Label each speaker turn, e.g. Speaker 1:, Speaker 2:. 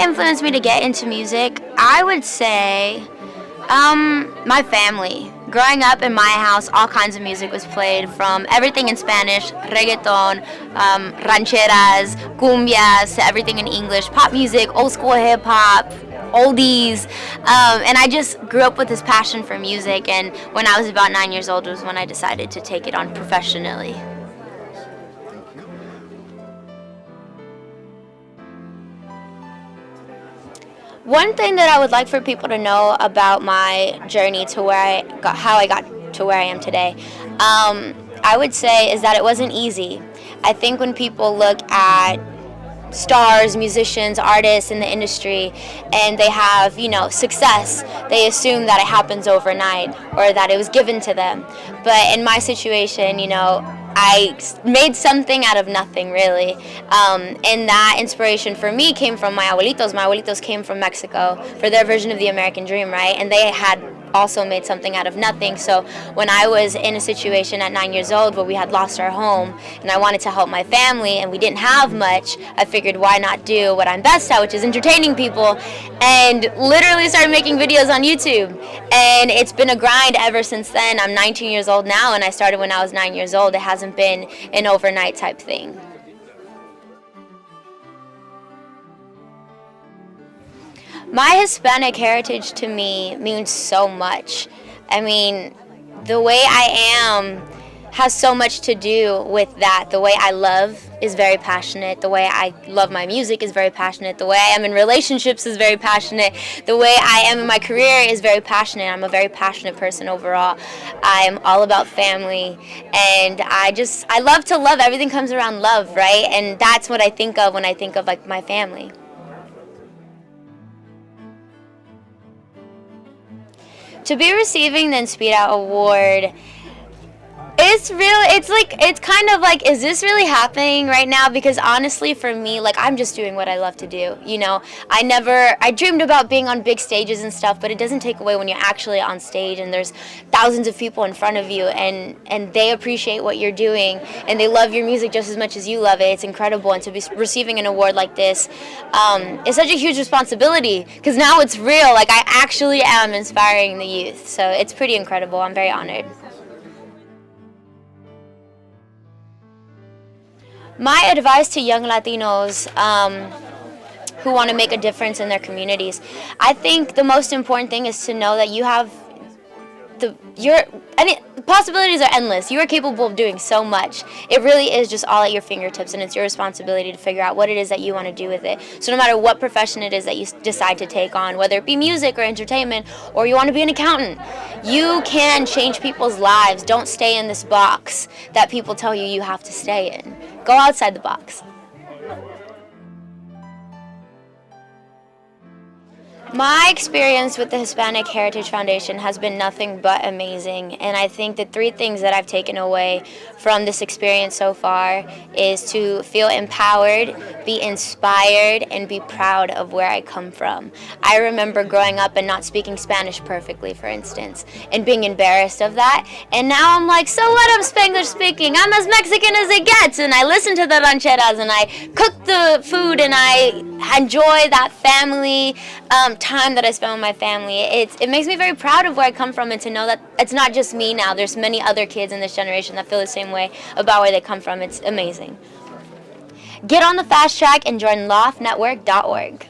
Speaker 1: what influenced me to get into music? I would say my family. Growing up in my house, all kinds of music was played, from everything in Spanish, reggaeton, rancheras, cumbias, to everything in English, pop music, old school hip hop, oldies, and I just grew up with this passion for music, and when I was about 9 years old was when I decided to take it on professionally. One thing that I would like for people to know about my journey to how I got to where I am today, I would say is that it wasn't easy. I think when people look at stars, musicians, artists in the industry, and they have, success, they assume that it happens overnight or that it was given to them. But in my situation, I made something out of nothing, really. And that inspiration for me came from my abuelitos. My abuelitos came from Mexico for their version of the American dream, right? And they had also made something out of nothing. So when I was in a situation at 9 years old where we had lost our home and I wanted to help my family and we didn't have much, I figured why not do what I'm best at, which is entertaining people, and literally started making videos on YouTube. And it's been a grind ever since then. I'm 19 years old now, and I started when I was 9 years old. It hasn't been an overnight type thing. My Hispanic heritage to me means so much. I mean, the way I am has so much to do with that. The way I love is very passionate. The way I love my music is very passionate. The way I am in relationships is very passionate. The way I am in my career is very passionate. I'm a very passionate person overall. I'm all about family, and I love to love. Everything comes around love, right? And that's what I think of when I think of like my family. To be receiving the Inspira Award, it's kind of like, is this really happening right now? Because honestly, for me, like, I'm just doing what I love to do, I dreamed about being on big stages and stuff, but it doesn't take away when you're actually on stage and there's thousands of people in front of you, and they appreciate what you're doing, and they love your music just as much as you love it. It's incredible, and to be receiving an award like this is such a huge responsibility, because now it's real. Like, I actually am inspiring the youth, so it's pretty incredible. I'm very honored. My advice to young Latinos who want to make a difference in their communities, I think the most important thing is to know that you have possibilities are endless. You are capable of doing so much. It really is just all at your fingertips, and it's your responsibility to figure out what it is that you want to do with it. So no matter what profession it is that you decide to take on, whether it be music or entertainment, or you want to be an accountant, you can change people's lives. Don't stay in this box that people tell you you have to stay in. Go outside the box. My experience with the Hispanic Heritage Foundation has been nothing but amazing, and I think the three things that I've taken away from this experience so far is to feel empowered, be inspired, and be proud of where I come from. I remember growing up and not speaking Spanish perfectly, for instance, and being embarrassed of that, and now I'm like, so what, I'm Spanglish speaking, I'm as Mexican as it gets, and I listen to the rancheras, and I cook the food, and I enjoy that family time that I spend with my family. It makes me very proud of where I come from, and to know that it's not just me now. There's many other kids in this generation that feel the same way about where they come from. It's amazing. Get on the fast track and join loftnetwork.org.